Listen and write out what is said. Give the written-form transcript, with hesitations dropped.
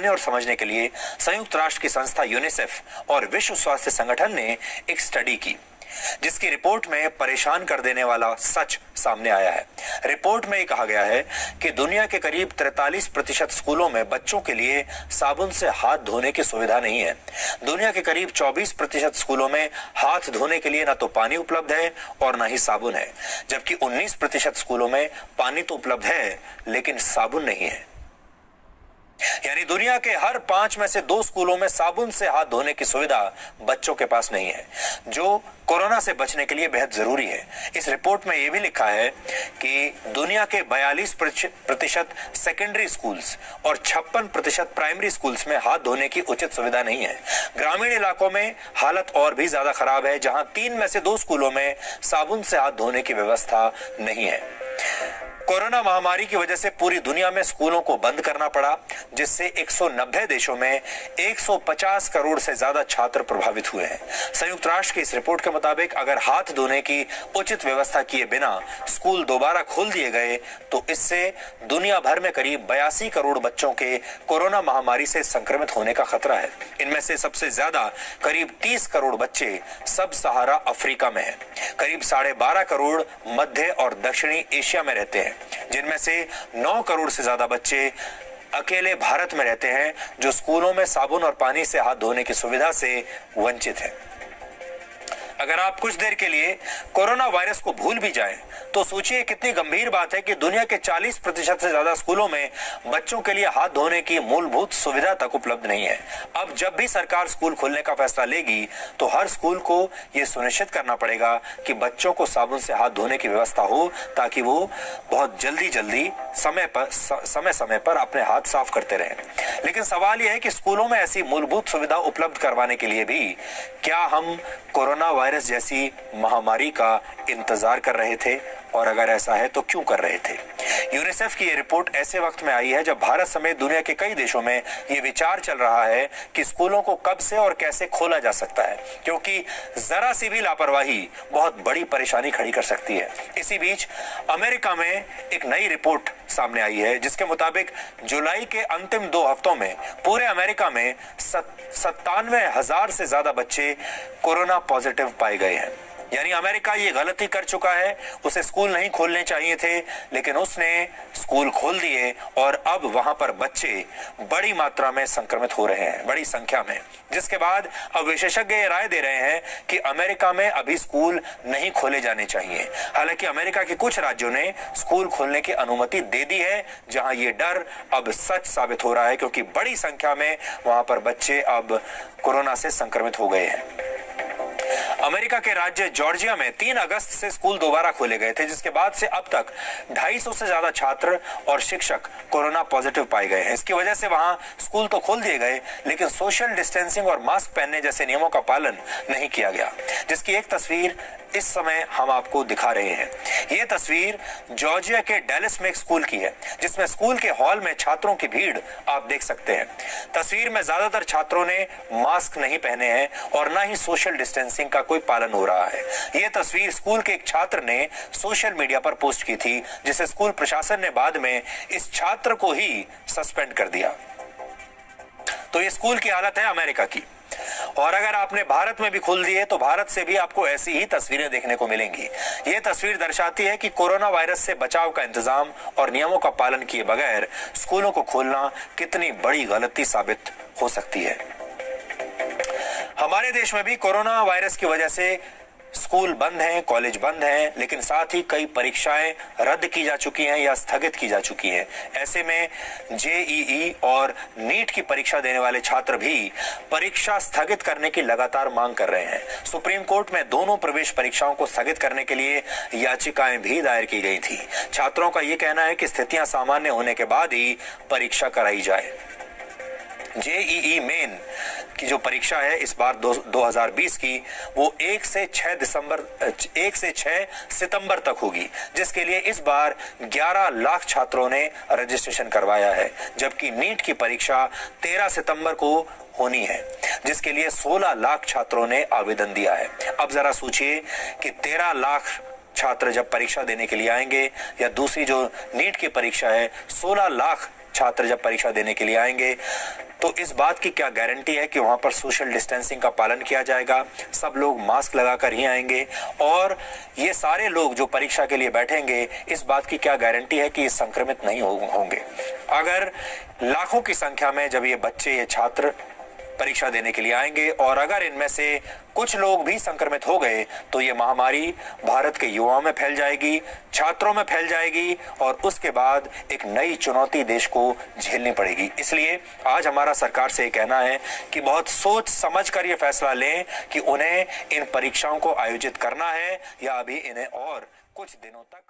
और समझने के लिए संयुक्त राष्ट्र की संस्था यूनिसेफ और विश्व स्वास्थ्य संगठन ने एक स्टडी की, जिसकी रिपोर्ट में परेशान कर देने वाला सच सामने आया है। रिपोर्ट में कहा गया है कि दुनिया के करीब 43% स्कूलों में बच्चों के लिए साबुन से हाथ धोने की सुविधा नहीं है। दुनिया के करीब 24% स्कूलों में हाथ धोने के लिए न तो पानी उपलब्ध है और न ही साबुन है, जबकि 19% स्कूलों में पानी तो उपलब्ध है लेकिन साबुन नहीं है। यानी दुनिया के हर 5 में से 2 स्कूलों में साबुन से हाथ धोने की सुविधा बच्चों के पास नहीं है, जो कोरोना से बचने के लिए बेहद जरूरी है। इस रिपोर्ट में यह भी लिखा है कि दुनिया के 42% सेकेंडरी स्कूल्स और 56% प्राइमरी स्कूल्स में हाथ धोने की उचित सुविधा नहीं है। ग्रामीण इलाकों में हालत और भी ज्यादा खराब है, जहां 3 में से 2 स्कूलों में साबुन से हाथ धोने की व्यवस्था नहीं है। कोरोना महामारी की वजह से पूरी दुनिया में स्कूलों को बंद करना पड़ा, जिससे 190 देशों में 150 करोड़ से ज्यादा छात्र प्रभावित हुए हैं। संयुक्त राष्ट्र की इस रिपोर्ट के मुताबिक अगर हाथ धोने की उचित व्यवस्था किए बिना स्कूल दोबारा खोल दिए गए तो इससे दुनिया भर में करीब 82 करोड़ बच्चों के कोरोना महामारी से संक्रमित होने का खतरा है। इनमें से सबसे ज्यादा करीब 30 करोड़ बच्चे सब सहारा अफ्रीका में हैं। करीब 12.5 करोड़ मध्य और दक्षिणी एशिया में रहते हैं, जिनमें से 9 करोड़ से ज्यादा बच्चे अकेले भारत में रहते हैं, जो स्कूलों में साबुन और पानी से हाथ धोने की सुविधा से वंचित हैं। अगर आप कुछ देर के लिए कोरोना वायरस को भूल भी जाएं, तो सोचिए कितनी गंभीर बात है कि दुनिया के 40% से ज्यादा स्कूलों में बच्चों के लिए हाथ धोने की मूलभूत सुविधा तक उपलब्ध नहीं है। अब जब भी सरकार स्कूल खोलने का फैसला लेगी तो हर स्कूल को यह सुनिश्चित करना पड़ेगा कि बच्चों को साबुन से हाथ धोने की व्यवस्था हो, ताकि वो बहुत जल्दी समय पर अपने हाथ साफ करते रहें। लेकिन सवाल यह है कि स्कूलों में ऐसी मूलभूत सुविधा उपलब्ध करवाने के लिए भी क्या हम कोरोना वायरस जैसी महामारी का इंतजार कर रहे थे, और अगर ऐसा है तो क्यों कर रहे थे? यूनिसेफ की यह रिपोर्ट ऐसे वक्त में आई है जब भारत समेत दुनिया के कई देशों में यह विचार चल रहा है कि स्कूलों को कब से और कैसे खोला जा सकता है, क्योंकि जरा सी भी लापरवाही बहुत बड़ी परेशानी खड़ी कर सकती है। इसी बीच अमेरिका में एक नई रिपोर्ट सामने आई है, जिसके मुताबिक जुलाई के अंतिम 2 हफ्तों में पूरे अमेरिका में 97,000 से ज्यादा बच्चे कोरोना पॉजिटिव पाए गए हैं। यानी अमेरिका ये गलती कर चुका है, उसे स्कूल नहीं खोलने चाहिए थे, लेकिन उसने स्कूल खोल दिए और अब वहां पर बच्चे बड़ी मात्रा में संक्रमित हो रहे हैं, बड़ी संख्या में, जिसके बाद अब विशेषज्ञ ये राय दे रहे हैं कि अमेरिका में अभी स्कूल नहीं खोले जाने चाहिए। हालांकि अमेरिका के कुछ राज्यों ने स्कूल खोलने की अनुमति दे दी है, जहां ये डर अब सच साबित हो रहा है, क्योंकि बड़ी संख्या में वहां पर बच्चे अब कोरोना से संक्रमित हो गए हैं। अमेरिका के राज्य जॉर्जिया में 3 अगस्त से स्कूल दोबारा खोले गए थे, जिसके बाद से अब तक 250 से ज्यादा छात्र और शिक्षक कोरोना पॉजिटिव पाए गए हैं। इसकी वजह से वहां स्कूल तो खोल दिए गए, लेकिन सोशल डिस्टेंसिंग और मास्क पहनने जैसे नियमों का पालन नहीं किया गया, जिसकी एक तस्वीर इस समय हम आपको दिखा रहे हैं। यह तस्वीर जॉर्जिया के डैलस में एक स्कूल की है, जिसमें स्कूल के हॉल में छात्रों की भीड़ आप देख सकते हैं। तस्वीर में ज्यादातर छात्रों ने मास्क नहीं पहने हैं और ना ही सोशल डिस्टेंसिंग का कोई पालन हो रहा है। यह तस्वीर स्कूल के एक छात्र ने सोशल मीडिया पर पोस्ट की थी, जिसे स्कूल प्रशासन ने बाद में इस छात्र को ही सस्पेंड कर दिया। तो ये स्कूल की हालत है अमेरिका की। और अगर आपने भारत में भी खोल दिए तो भारत से भी आपको ऐसी ही तस्वीरें देखने को मिलेंगी। यह तस्वीर दर्शाती है कि कोरोना वायरस से बचाव का इंतजाम और नियमों का पालन किए बगैर स्कूलों को खोलना कितनी बड़ी गलती साबित हो सकती है। हमारे देश में भी कोरोना वायरस की वजह से स्कूल बंद हैं, कॉलेज बंद हैं, लेकिन साथ ही कई परीक्षाएं रद्द की जा चुकी हैं या स्थगित की जा चुकी हैं। ऐसे में जेईई और नीट की परीक्षा देने वाले छात्र भी परीक्षा स्थगित करने की लगातार मांग कर रहे हैं। सुप्रीम कोर्ट में दोनों प्रवेश परीक्षाओं को स्थगित करने के लिए याचिकाएं भी दायर की गई थी। छात्रों का यह कहना है कि स्थितियां सामान्य होने के बाद ही परीक्षा कराई जाए। जेईई मेन की जो परीक्षा है इस बार 2020 की, वो 1 से 6 सितंबर तक होगी, जिसके लिए इस बार 11 लाख छात्रों ने रजिस्ट्रेशन करवाया है, जबकि नीट की परीक्षा 13 सितंबर को होनी है, जिसके लिए 16 लाख छात्रों ने आवेदन दिया है। अब जरा सोचिए कि 13 लाख छात्र जब परीक्षा देने के लिए आएंगे, या दूसरी जो नीट की परीक्षा है 16 लाख छात्र जब परीक्षा देने के लिए आएंगे तो इस बात की क्या गारंटी है कि वहां पर सोशल डिस्टेंसिंग का पालन किया जाएगा, सब लोग मास्क लगाकर ही आएंगे, और ये सारे लोग जो परीक्षा के लिए बैठेंगे इस बात की क्या गारंटी है कि ये संक्रमित नहीं होंगे। अगर लाखों की संख्या में जब ये बच्चे, ये छात्र परीक्षा देने के लिए आएंगे और अगर इनमें से कुछ लोग भी संक्रमित हो गए तो ये महामारी भारत के युवाओं में फैल जाएगी, छात्रों में फैल जाएगी और उसके बाद एक नई चुनौती देश को झेलनी पड़ेगी। इसलिए आज हमारा सरकार से ये कहना है कि बहुत सोच समझ कर ये फैसला लें कि उन्हें इन परीक्षाओं को आयोजित करना है या अभी इन्हें और कुछ दिनों तक